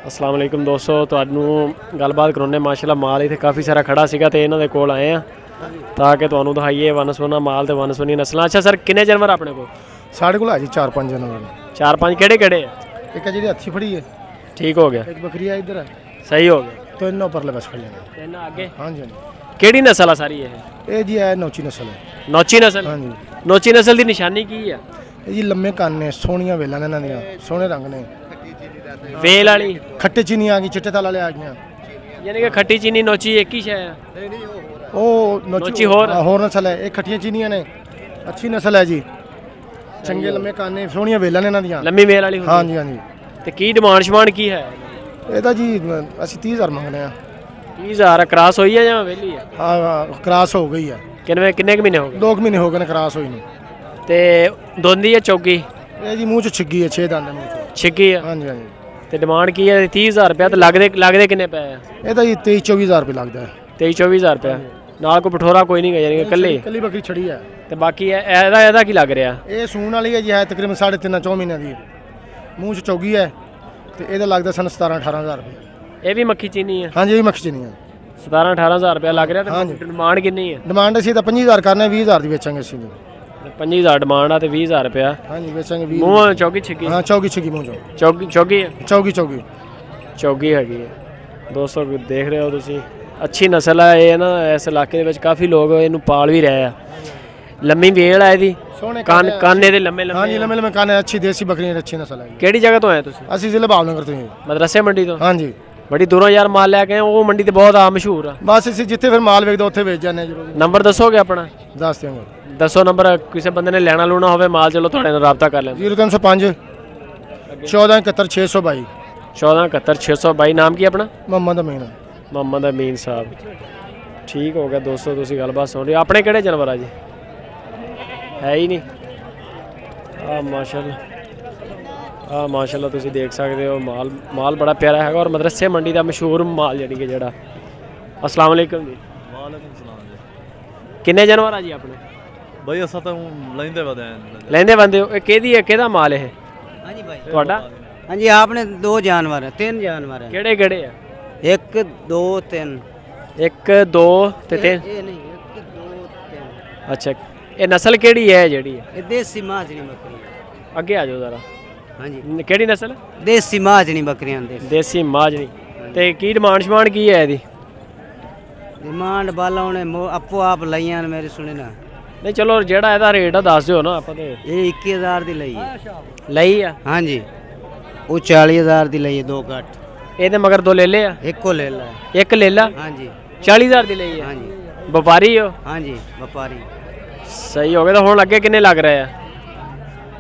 अस्सलाम वालेकुम दोस्तों, ਤੁਹਾਨੂੰ ਗੱਲਬਾਤ ਕਰਾਉਣੇ ਮਾਸ਼ਾਅੱਲਾ ਮਾਲ ਇੱਥੇ ਕਾਫੀ ਸਾਰਾ ਖੜਾ ਸੀਗਾ ਤੇ ਇਹਨਾਂ ਦੇ ਕੋਲ ਆਏ ਆ ਤਾਂ ਕਿ ਤੁਹਾਨੂੰ ਦਿਖਾਈਏ ਵਨਸਵਨਾ ਮਾਲ ਤੇ ਵਨਸਵਨੀ ਨਸਲਾਂ। ਅੱਛਾ ਸਰ, ਕਿੰਨੇ ਜਾਨਵਰ ਆਪਣੇ ਕੋਲ? ਸਾਡੇ ਕੋਲ ਹੈ ਜੀ 4-5 ਜਾਨਵਰ। 4-5 ਕਿਹੜੇ ਆ? ਇੱਕ ਹੈ ਜਿਹੜੀ ਹੱਥੀ ਫੜੀ ਹੈ, ਠੀਕ ਹੋ ਗਿਆ। ਇੱਕ ਬੱਕਰੀ ਹੈ ਇੱਧਰ ਹੈ, ਸਹੀ ਹੋ ਗਿਆ। ਤਿੰਨ ਉੱਪਰਲੇ ਬਸ ਖੜੀਆਂ ਨੇ। ਤਿੰਨ ਅੱਗੇ? ਹਾਂਜੀ ਹਾਂਜੀ। ਕਿਹੜੀ ਨਸਲ ਆ ਸਾਰੀ ਇਹ ਜੀ ਹੈ ਨੌਚੀ ਨਸਲ ਹੈ। ਨੌਚੀ ਨਸਲ? ਹਾਂਜੀ। ਨੌਚੀ ਨਸਲ ਦੀ ਨਿਸ਼ਾਨੀ ਕੀ ਆ? ਇਹ ਜੀ ਲੰਮੇ ਕੰਨ ਨੇ, ਸੋਹਣੀਆਂ ਵੇਲਾਂ ਨੇ ਇਹਨਾਂ ਦੀਆਂ, ਸੋਹਣੇ ਰੰਗ ਨੇ। ਵੇਲ ਵਾਲੀ ਖੱਟੇ ਚੀਨੀ ਆ ਗਈ, ਚਿੱਟੇ ਤਾਲ ਵਾਲੇ ਆ ਗਈਆਂ। ਯਾਨੀ ਕਿ ਖੱਟੀ ਚੀਨੀ ਨੌਚੀ ਇੱਕ ਹੀ ਸ਼ੈ ਆ? ਉਹ ਨੌਚੀ ਹੋਰ ਨਸਲ ਹੈ। ਇਹ ਖੱਟੀਆਂ ਚੀਨੀਆਂ ਨੇ, ਅੱਛੀ ਨਸਲ ਹੈ ਜੀ। ਚੰਗੇ ਲੰਮੇ ਕੰਨ ਨੇ, ਸੋਹਣੀਆਂ ਵੇਲਾਂ ਨੇ ਇਹਨਾਂ ਦੀਆਂ। ਲੰਮੀ ਵੇਲ ਵਾਲੀ ਹੁੰਦੀ? ਹਾਂਜੀ ਹਾਂਜੀ। ਤੇ ਕੀ ਡਿਮਾਂਡ ਸ਼ਮਾਂਡ ਕੀ ਹੈ? ਇਹਦਾ ਜੀ ਅਸੀਂ 30,000 ਮੰਗਦੇ ਆ। 30,000 ਕ੍ਰਾਸ ਹੋਈ ਹੈ ਜਾਂ ਵਿਹਲੀ ਹੈ? ਹਾਂ, ਕ੍ਰਾਸ ਹੋ ਗਈ ਹੈ। ਕਿੰਨੇ ਕੁ ਮਹੀਨੇ ਹੋ ਗਏ? 2 ਮਹੀਨੇ ਹੋ ਗਏ ਨੇ ਕ੍ਰਾਸ ਹੋਈ ਨੂੰ। ਤੇ ਦੋਂਦੀ ਹੈ ਚੌਗੀ? ਇਹ ਜੀ ਮੂੰਹ ਚ ਛਿੱਗੀ ਹੈ, 6 ਦੰਦ ਮੂੰਹ ਚ ਛਿੱਗੀ ਆ? ਹਾਂਜੀ ਹਾਂਜੀ। ਤੇ ਡਿਮਾਂਡ ਕੀ ਹੈ? 30,000 ਰੁਪਇਆ। ਤੇ ਲੱਗਦੇ ਕਿੰਨੇ ਪਏ ਆ? ਇਹ ਤਾਂ ਜੀ 23-24,000 ਰੁਪਏ ਲੱਗਦਾ ਹੈ। 23-24,000 ਰੁਪਇਆ ਨਾਲ ਕੋਈ ਪਠੋਰਾ ਕੋਈ ਨਹੀਂ ਗਾ, ਯਾਨੀ ਕਿ ਕੱਲੀ ਬੱਕਰੀ ਛੜੀ ਹੈ। ਤੇ ਬਾਕੀ ਇਹਦਾ ਕੀ ਲੱਗ ਰਿਹਾ? ਇਹ ਸੂਣ ਵਾਲੀ ਹੈ ਜੀ, ਹੈ ਤਕਰੀਬਨ 3.5-4 ਮਹੀਨਿਆਂ ਦੀ। ਮੂੰਹ ਚ ਚੌਗੀ ਹੈ ਤੇ ਇਹਦਾ ਲੱਗਦਾ ਸਾਨੂੰ 17-18,000 ਰੁਪਏ। ਇਹ ਵੀ ਮੱਖੀ ਚੀਨੀ ਹੈ? ਹਾਂਜੀ, ਇਹ ਵੀ ਮੱਖੀ ਚੀਨੀ ਹੈ। 17-18,000 ਰੁਪਇਆ ਲੱਗ ਰਿਹਾ। ਤੇ ਡਿਮਾਂਡ ਕਿੰਨੀ ਹੈ? ਡਿਮਾਂਡ ਅਸੀਂ ਤਾਂ 25,000 ਕਰਨੇ, 20,000 ਦੀ ਵੇਚਾਂਗੇ ਅਸੀਂ। 25,000 ਡਿਮਾਂਡ ਆ ਤੇ 20,000 ਰੁਪਇਆ। ਹਾਂਜੀ, ਵੇਚਾਂਗੇ 20। ਮੂੰਹ ਚੌਗੀ ਛਿੱਗੀ? ਹਾਂ, ਚੌਗੀ ਛਿੱਗੀ ਮੂੰਹ ਚੋਂ। ਚੌਗੀ ਹੈ? ਚੌਗੀ ਹੈਗੀ ਹੈ। ਦੋਸਤੋ ਦੇਖ ਰਹੇ ਹੋ ਤੁਸੀਂ, ਅੱਛੀ ਨਸਲ ਹੈ ਇਹ ਨਾ। ਇਸ ਇਲਾਕੇ ਦੇ ਵਿੱਚ ਕਾਫੀ ਲੋਕ ਇਹਨੂੰ ਪਾਲ ਵੀ ਰਹੇ ਆ। ਲੰਮੀ ਵੇਲ ਆ ਇਹਦੀ, ਕੰਨ ਇਹਦੇ ਲੰਮੇ। ਹਾਂਜੀ, ਲੰਮੇ ਕੰਨ, ਅੱਛੀ ਦੇਸੀ ਬੱਕਰੀ, ਅੱਛੀ ਨਸਲ ਹੈ। ਕਿਹੜੀ ਜਗ੍ਹਾ ਤੋਂ ਆਏ ਤੁਸੀਂ? ਅਸੀਂ ਜ਼ਿਲ੍ਹਾ ਭਾਵਨਗਰ ਤੋਂ। ਮਦਰਸੇ ਮੰਡੀ ਤੋਂ? ਹਾਂਜੀ। ਬੜੀ ਦੂਰੋਂ ਯਾਰ ਮਾਲ ਲੈ ਕੇ ਆਏ? ਉਹ ਮੰਡੀ ਤੇ ਬਹੁਤ ਮਸ਼ਹੂਰ ਆ। ਬਸ ਅਸੀਂ ਜਿੱਥੇ ਫਿਰ ਮਾਲ ਵੇਚਦੇ ਉੱਥੇ ਵੇਚ ਜਾਂਦੇ ਹਾਂ। ਨੰਬਰ ਦੱਸੋਗੇ ਆਪਣਾ? ਦੱਸ ਦਿਆਂਗੇ। ਦੱਸੋ ਨੰਬਰ, ਕਿਸੇ ਬੰਦੇ ਨੇ ਲੈਣਾ ਲੂਣਾ ਹੋਵੇ ਮਾਲ, ਚਲੋ ਤੁਹਾਡੇ ਨਾਲ ਰਾਬਤਾ ਕਰ ਲੈਣ। 0305 1471 622। 1471 622। ਨਾਮ ਕੀ ਆਪਣਾ? ਮੁਹੰਮਦ ਅਮੀਨ ਸਾਹਿਬ। ਠੀਕ ਹੋ ਗਿਆ ਦੋਸਤੋ, ਤੁਸੀਂ ਗੱਲਬਾਤ ਸੁਣ ਰਹੇ ਹੋ। ਆਪਣੇ ਕਿਹੜੇ ਜਾਨਵਰ ਆ ਜੀ? ਹੈ ਹੀ ਨਹੀਂ। ਮਾਸ਼ਾਅੱਲਾ ਤੁਸੀਂ ਦੇਖ ਸਕਦੇ ਹੋ ਮਾਲ ਬੜਾ ਪਿਆਰਾ ਹੈਗਾ ਔਰ ਮਦਰਸੇ ਮੰਡੀ ਦਾ ਮਸ਼ਹੂਰ ਮਾਲ ਜਾਨੀ ਕਿ ਜਿਹੜਾ। अस्सलाम वालेकुम जी। वालेकुम सलाम जी। किन्ने जानवर आ जी अपने? भाई असा तो लेंदे बंदे हो। किहदी है, किहदा माल है? हाँ जी भाई। ਤੁਹਾਡਾ? हाँ जी, आपने 2 जानवर है, 3 जानवर है। ਕਿਹੜੇ ਆ? 1 2 3। 1 2 ਤੇ 3? ये नहीं, 1 2 3। ਅੱਛਾ, ਇਹ ਨਸਲ ਕਿਹੜੀ ਹੈ ਜਿਹੜੀ ਹੈ? ये देसी माजनी बकरी। ਅੱਗੇ ਆ ਜਾਓ ਜ਼ਰਾ। हाँ जी, ਕਿਹੜੀ ਨਸਲ? देसी माजनी बकरियां। ਦੇਸੀ ਮਾਜਨੀ। ਤੇ ਕੀ ਡਿਮਾਂਡ ਸ਼ਮਾਂਡ ਕੀ ਹੈ ਇਹਦੀ? डिमांड वाला उन्हें आपो आप लइयां मेरी सुने ना। ਨਹੀਂ ਚਲੋ ਜਿਹੜਾ ਇਹਦਾ ਰੇਟ ਆ ਦੱਸ ਦਿਓ ਨਾ ਆਪਾਂ ਤੇ। ये 21,000 दी लई है। ਲਈ ਆ? हाँ जी, वो 40,000 दी लई है, 2 घट। ਇਹਦੇ ਮਗਰ 2 ਲੈ ਲਏ ਆ? एक को ले ला है। ਇੱਕ ਲੈ ਲਾ। हाँ जी। 40,000 ਦੀ ਲਈ हाँ ਆ? जी। ਵਪਾਰੀ ਹੋ? हाँ जी, व्यापारी। ਸਹੀ ਹੋ ਗਿਆ। ਤਾਂ ਹੁਣ ਅੱਗੇ ਕਿੰਨੇ ਲੱਗ ਰਹੇ ਆ?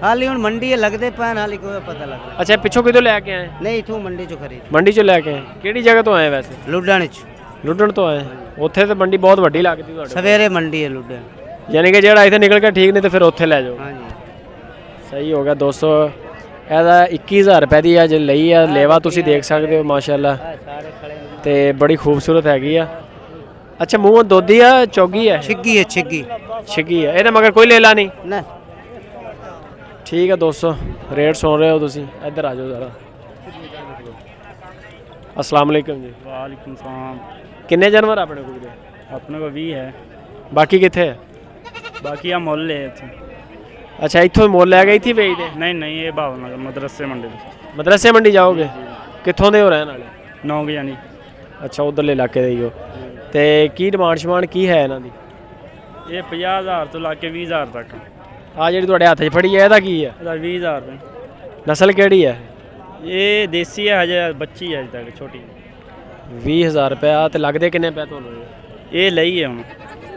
हाली हुन मंडी लगदे पैन, हाली कोई पता लग रहा ਅੱਛਾ, ਪਿੱਛੋਂ ਕਿਦੋਂ ਲੈ ਕੇ ਆਏ? नहीं। इथों मंडी चो खरीद। ਮੰਡੀ ਚੋਂ ਲੈ ਕੇ ਆਏ? ਕਿਹੜੀ ਜਗ੍ਹਾ ਤੋਂ ਆਏ ਵੈਸੇ? लुधियाने च। ਲੁੱਡਣ ਤੋਂ ਆਏ? ਉੱਥੇ ਤੇ ਮੰਡੀ ਬਹੁਤ ਵੱਡੀ ਲੱਗਦੀ ਤੁਹਾਡੇ? सवेरे मंडी है लुधियाने। ਯਾਨੀ ਕਿ ਜਿਹੜਾ ਇੱਥੇ ਨਿਕਲ ਕੇ ਠੀਕ ਨਹੀਂ ਤੇ ਫਿਰ ਉੱਥੇ ਲੈ ਜਾਓ। हाँ जी। ਸਹੀ ਹੋ ਗਿਆ ਦੋਸਤੋ। ਇਹਦਾ 21,000 ਰੁਪਏ ਦੀ ਅੱਜ ਲਈ ਆ। ਲੇਵਾ ਤੁਸੀਂ ਦੇਖ ਸਕਦੇ ਹੋ ਮਾਸ਼ਾਅੱਲਾ, ਤੇ ਬੜੀ ਖੂਬਸੂਰਤ ਹੈਗੀ ਆ। ਅੱਛਾ, ਮੂੰਹ ਦੋਦੀ ਆ ਚੌਗੀ ਆ? छिग्गी है, छिग्गी। ਛਿੱਗੀ ਆ। ਇਹਦੇ ਮਗਰ ਕੋਈ ਲੇਲਾ ਨਹੀਂ? ना। ਠੀਕ ਆ ਦੋਸਤੋ, ਰੇਟ ਸੁਣ ਰਹੇ ਹੋ ਤੁਸੀਂ। ਇੱਧਰ ਆ ਜਾਓ ਜ਼ਰਾ। अस्सलाम वालेकुम जी। वालेकुम सलाम। ਕਿੰਨੇ ਜਾਨਵਰ ਆਪਣੇ ਕੋਲ? अपने को 20 है, ਬਾਕੀ ਕਿੱਥੇ ਹੈ? बाकी हम मोल ले थे। ਅੱਛਾ, ਇੱਥੋਂ ਮੁੱਲ ਲੈ ਕੇ ਇੱਥੇ ਵੇਚਦੇ? नहीं ये भावनगर मदरसे मंडी ਮਦਰਸੇ ਮੰਡੀ ਜਾਓਗੇ? ਕਿੱਥੋਂ ਦੇ ਹੋ ਰਹਿਣ ਵਾਲੇ? 9 यानी। ਅੱਛਾ, ਉਧਰਲੇ ਇਲਾਕੇ ਦੇ ਹੀ ਹੋ। ਤੇ ਕੀ ਡਿਮਾਂਡ ਸ਼ਮਾਂਡ ਕੀ ਹੈ ਇਹਨਾਂ ਦੀ? ये 50,000 तो ला के 20,000 तक। ਆ ਜਿਹੜੀ ਤੁਹਾਡੇ ਹੱਥ 'ਚ ਫੜੀ ਹੈ ਇਹਦਾ ਕੀ ਹੈ? 20,000 रुपये। ਨਸਲ ਕਿਹੜੀ ਹੈ? ये देसी है, हजे बच्ची है, अजे तक छोटी। 20,000 ਰੁਪਇਆ। ਤੇ ਲੱਗਦੇ ਕਿੰਨੇ ਪੈ ਤੁਹਾਨੂੰ? ये लई है हम।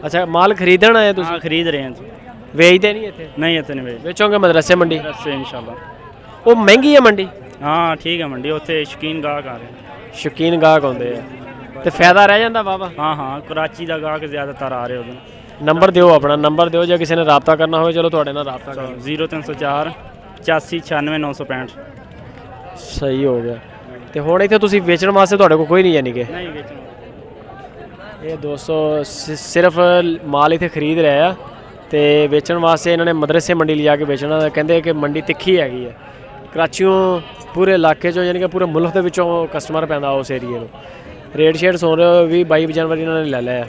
ਅੱਛਾ, ਮਾਲ ਖਰੀਦਣ ਆਏ ਤੁਸੀਂ? हाँ, खरीद रहे हैं जी। ਵੇਚਦੇ ਨਹੀਂ ਇੱਥੇ? नहीं इतने भाई, ਵੇਚੋਗੇ ਮਦਰਸੇ ਮੰਡੀ? मदरसे इंशाल्लाह। ਉਹ ਮਹਿੰਗੀ ਹੈ ਮੰਡੀ? हाँ ठीक है, मंडी उत्थे शौकीन गाहक आ रहे हैं। ਸ਼ੌਕੀਨ ਗਾਹਕ ਆਉਂਦੇ ਆ ਤੇ ਫਾਇਦਾ ਰਹਿ ਜਾਂਦਾ ਵਾਹਵਾ? हाँ हाँ, कराची का गाहक ज़्यादातर आ रहे उधर। ਨੰਬਰ ਦਿਓ ਆਪਣਾ, ਨੰਬਰ ਦਿਓ ਜੇ ਕਿਸੇ ਨੇ ਰਾਬਤਾ ਕਰਨਾ ਹੋਵੇ। ਚਲੋ ਤੁਹਾਡੇ ਨਾਲ ਰਾਬਤਾ ਕਰ। 0304 85 96 965। ਸਹੀ ਹੋ ਗਿਆ। ਤੇ ਹੁਣ ਇੱਥੇ ਤੁਸੀਂ ਵੇਚਣ ਵਾਸਤੇ ਤੁਹਾਡੇ ਕੋਲ ਕੋਈ ਨਹੀਂ ਯਾਨੀ ਕਿ? नहीं बेचना। ਇਹ ਦੋਸਤੋ ਸਿਰਫ ਮਾਲ ਇੱਥੇ ਖਰੀਦ ਰਹੇ ਆ ਤੇ ਵੇਚਣ ਵਾਸਤੇ ਇਹਨਾਂ ਨੇ ਮਦਰਸੇ ਮੰਡੀ ਲਿਜਾ ਕੇ ਵੇਚਣਾ। ਕਹਿੰਦੇ ਕਿ ਮੰਡੀ ਤਿੱਖੀ ਹੈਗੀ ਹੈ। ਕਰਾਚੀਓਂ ਪੂਰੇ ਇਲਾਕੇ 'ਚੋਂ ਯਾਨੀ ਕਿ ਪੂਰੇ ਮੁਲਕ ਦੇ ਵਿੱਚੋਂ ਕਸਟਮਰ ਪੈਂਦਾ ਉਸ ਏਰੀਏ ਨੂੰ। ਰੇਟ ਸ਼ੇਟ ਸੁਣ ਰਹੇ ਹੋ 22 ਜਨਵਰੀ ਇਹਨਾਂ ਨੇ ਲੈ ਲਿਆ।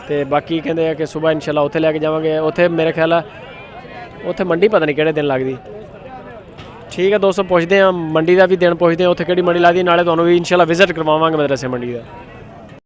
ਤੇ ਬਾਕੀ ਕਹਿੰਦੇ ਆ ਕਿ ਸਵੇਰ ਇਨਸ਼ਾਅੱਲਾ ਉੱਥੇ ਲੈ ਕੇ ਜਾਵਾਂਗੇ। ਉੱਥੇ ਮੇਰੇ ਖਿਆਲ ਆ ਉੱਥੇ ਮੰਡੀ ਪਤਾ ਨਹੀਂ ਕਿਹੜੇ ਦਿਨ ਲੱਗਦੀ। ਠੀਕ ਹੈ ਦੋਸਤੋ, ਪੁੱਛਦੇ ਹਾਂ ਮੰਡੀ ਦਾ ਵੀ ਦਿਨ, ਪੁੱਛਦੇ ਹਾਂ ਉੱਥੇ ਕਿਹੜੀ ਮੰਡੀ ਲੱਗਦੀ, ਨਾਲੇ ਤੁਹਾਨੂੰ ਵੀ ਇਨਸ਼ਾਅੱਲਾ ਵਿਜ਼ਿਟ ਕਰਵਾਵਾਂਗੇ ਮਦਰਸੇ ਮੰਡੀ ਦਾ।